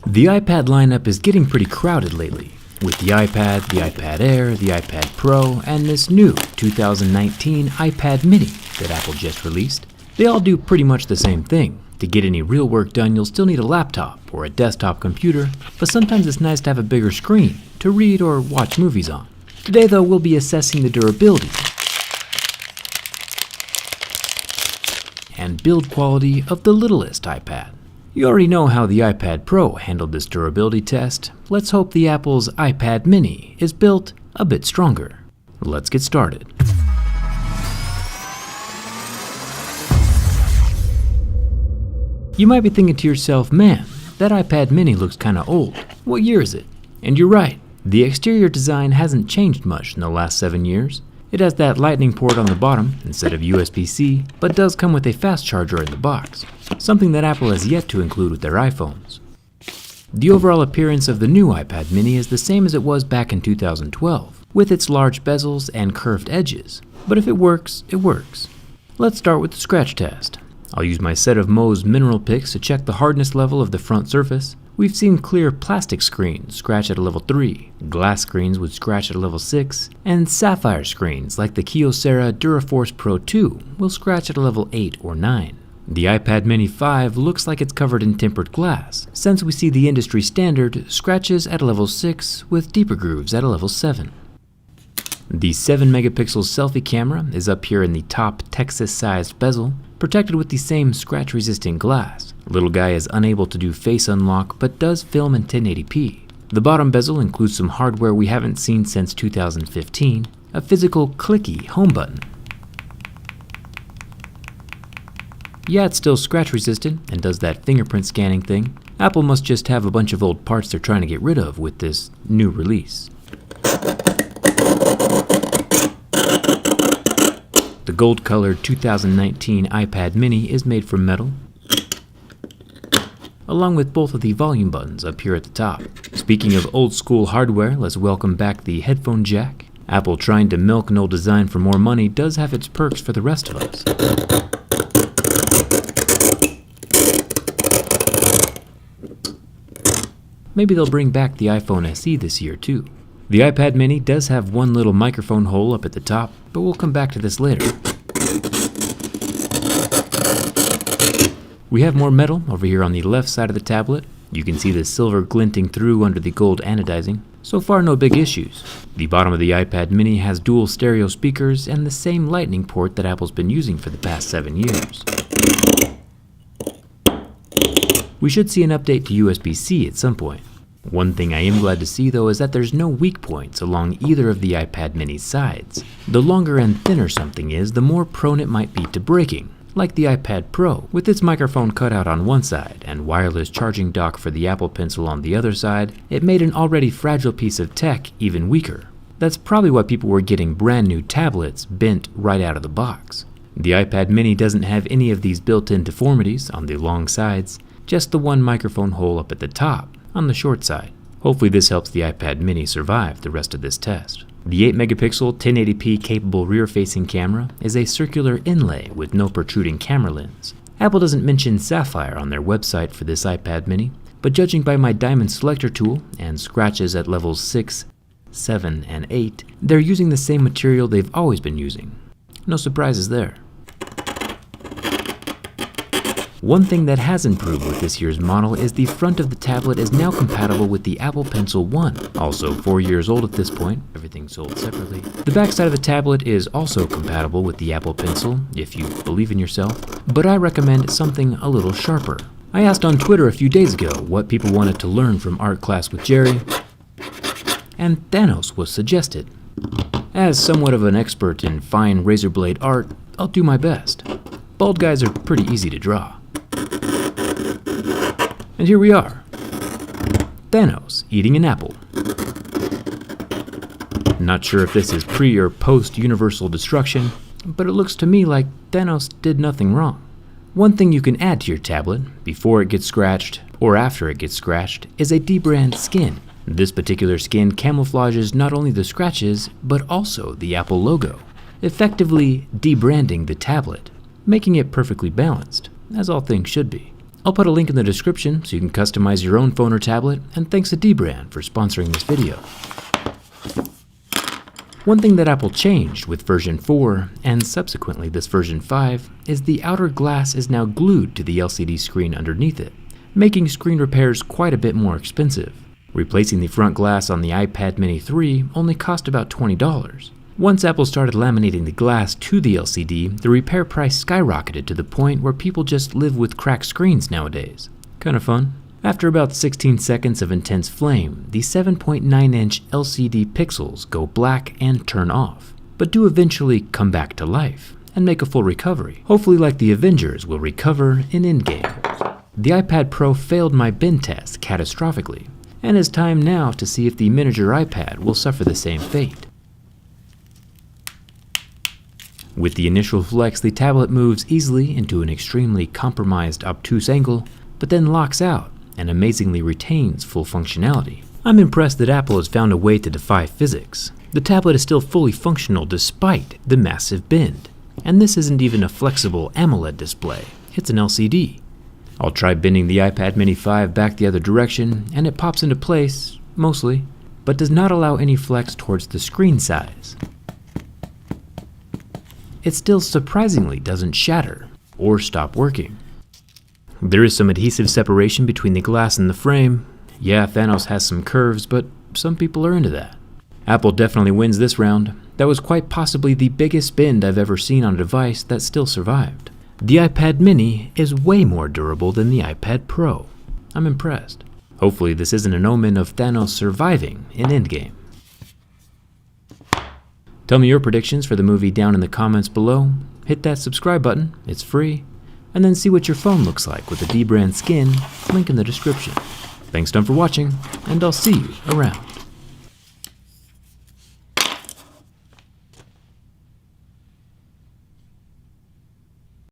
The iPad lineup is getting pretty crowded lately, with the iPad, the iPad Air, the iPad Pro, and this new 2019 iPad mini that Apple just released. They all do pretty much the same thing. To get any real work done, you'll still need a laptop or a desktop computer, but sometimes it's nice to have a bigger screen to read or watch movies on. Today though, we'll be assessing the durability and build quality of the littlest iPad. You already know how the iPad Pro handled this durability test. Let's hope the Apple's iPad mini is built a bit stronger. Let's get started. You might be thinking to yourself, man, that iPad mini looks kinda old. What year is it? And you're right, the exterior design hasn't changed much in the last 7 years. It has that lightning port on the bottom instead of USB-C, but does come with a fast charger in the box, something that Apple has yet to include with their iPhones. The overall appearance of the new iPad mini is the same as it was back in 2012, with its large bezels and curved edges. But if it works, it works. Let's start with the scratch test. I'll use my set of Mohs mineral picks to check the hardness level of the front surface. We've seen clear plastic screens scratch at a level 3, glass screens would scratch at a level 6, and sapphire screens like the Kyocera DuraForce Pro 2 will scratch at a level 8 or 9. The iPad mini 5 looks like it's covered in tempered glass, since we see the industry standard scratches at a level 6 with deeper grooves at a level 7. The 7 megapixel selfie camera is up here in the top Texas-sized bezel, protected with the same scratch-resistant glass. Little guy is unable to do face unlock, but does film in 1080p. The bottom bezel includes some hardware we haven't seen since 2015, a physical clicky home button. Yeah, it's still scratch-resistant and does that fingerprint scanning thing. Apple must just have a bunch of old parts they're trying to get rid of with this new release. The gold-colored 2019 iPad mini is made from metal, along with both of the volume buttons up here at the top. Speaking of old-school hardware, let's welcome back the headphone jack. Apple trying to milk an old design for more money does have its perks for the rest of us. Maybe they'll bring back the iPhone SE this year too. The iPad mini does have one little microphone hole up at the top, but we'll come back to this later. We have more metal over here on the left side of the tablet. You can see the silver glinting through under the gold anodizing. So far, no big issues. The bottom of the iPad mini has dual stereo speakers and the same lightning port that Apple's been using for the past 7 years. We should see an update to USB-C at some point. One thing I am glad to see though is that there's no weak points along either of the iPad mini's sides. The longer and thinner something is, the more prone it might be to breaking, like the iPad Pro, with its microphone cutout on one side and wireless charging dock for the Apple Pencil on the other side. It made an already fragile piece of tech even weaker. That's probably why people were getting brand new tablets bent right out of the box. The iPad mini doesn't have any of these built-in deformities on the long sides, just the one microphone hole up at the top on the short side. Hopefully this helps the iPad mini survive the rest of this test. The 8 megapixel 1080p capable rear-facing camera is a circular inlay with no protruding camera lens. Apple doesn't mention sapphire on their website for this iPad mini, but judging by my diamond selector tool and scratches at levels 6, 7, and 8, they're using the same material they've always been using. No surprises there. One thing that has improved with this year's model is the front of the tablet is now compatible with the Apple Pencil 1, also 4 years old at this point, everything sold separately. The back side of the tablet is also compatible with the Apple Pencil, if you believe in yourself, but I recommend something a little sharper. I asked on Twitter a few days ago what people wanted to learn from art class with Jerry, and Thanos was suggested. As somewhat of an expert in fine razor blade art, I'll do my best. Bald guys are pretty easy to draw. And here we are, Thanos eating an apple. Not sure if this is pre or post universal destruction, but it looks to me like Thanos did nothing wrong. One thing you can add to your tablet, before it gets scratched or after it gets scratched, is a debrand skin. This particular skin camouflages not only the scratches, but also the Apple logo, effectively debranding the tablet, making it perfectly balanced, as all things should be. I'll put a link in the description so you can customize your own phone or tablet, and thanks to Dbrand for sponsoring this video. One thing that Apple changed with version 4, and subsequently this version 5, is the outer glass is now glued to the LCD screen underneath it, making screen repairs quite a bit more expensive. Replacing the front glass on the iPad mini 3 only cost about $20. Once Apple started laminating the glass to the LCD, the repair price skyrocketed to the point where people just live with cracked screens nowadays. Kinda fun. After about 16 seconds of intense flame, the 7.9-inch LCD pixels go black and turn off, but do eventually come back to life and make a full recovery. Hopefully like the Avengers will recover in Endgame. The iPad Pro failed my bin test catastrophically, and it's time now to see if the miniature iPad will suffer the same fate. With the initial flex, the tablet moves easily into an extremely compromised obtuse angle, but then locks out and amazingly retains full functionality. I'm impressed that Apple has found a way to defy physics. The tablet is still fully functional despite the massive bend. And this isn't even a flexible AMOLED display, it's an LCD. I'll try bending the iPad mini 5 back the other direction and it pops into place, mostly, but does not allow any flex towards the screen size. It still surprisingly doesn't shatter or stop working. There is some adhesive separation between the glass and the frame. Yeah, Thanos has some curves, but some people are into that. Apple definitely wins this round. That was quite possibly the biggest bend I've ever seen on a device that still survived. The iPad mini is way more durable than the iPad Pro. I'm impressed. Hopefully this isn't an omen of Thanos surviving in Endgame. Tell me your predictions for the movie down in the comments below. Hit that subscribe button, it's free. And then see what your phone looks like with the Dbrand skin, link in the description. Thanks, for watching, and I'll see you around.